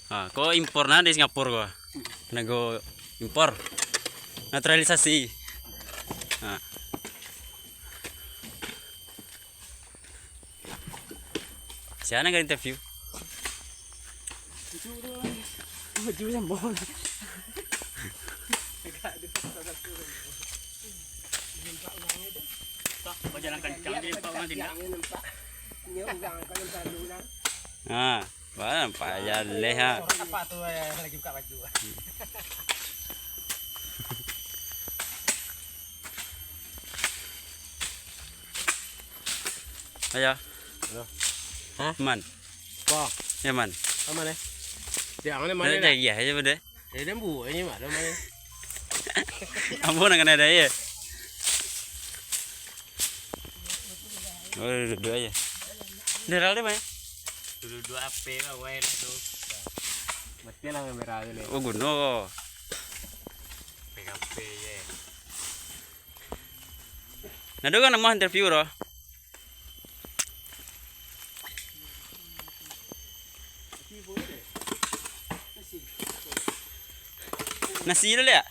Kau impor na di Singapura kau. Nego impor. Naturalisasi. Ah. Siapa yang interview? Baju sambal. Jalan kencang aja Pak Bang tindak. Wah, payah leha. Apa tuh lagi buka baju? Ayo. Hah? Man. Kok? Ya man. Mana? Dia mana Mana mana? ya aja bede. Dia bu, ini mana mana? Ampun nak ada ya. Oh, duduk aja. Deral deh, Bay. Dulu AP lah wae tu. Mesti lah merah dulu. Oh, guno. PKP ye. Nah, kan nama interview roh. Nasi dulu ya.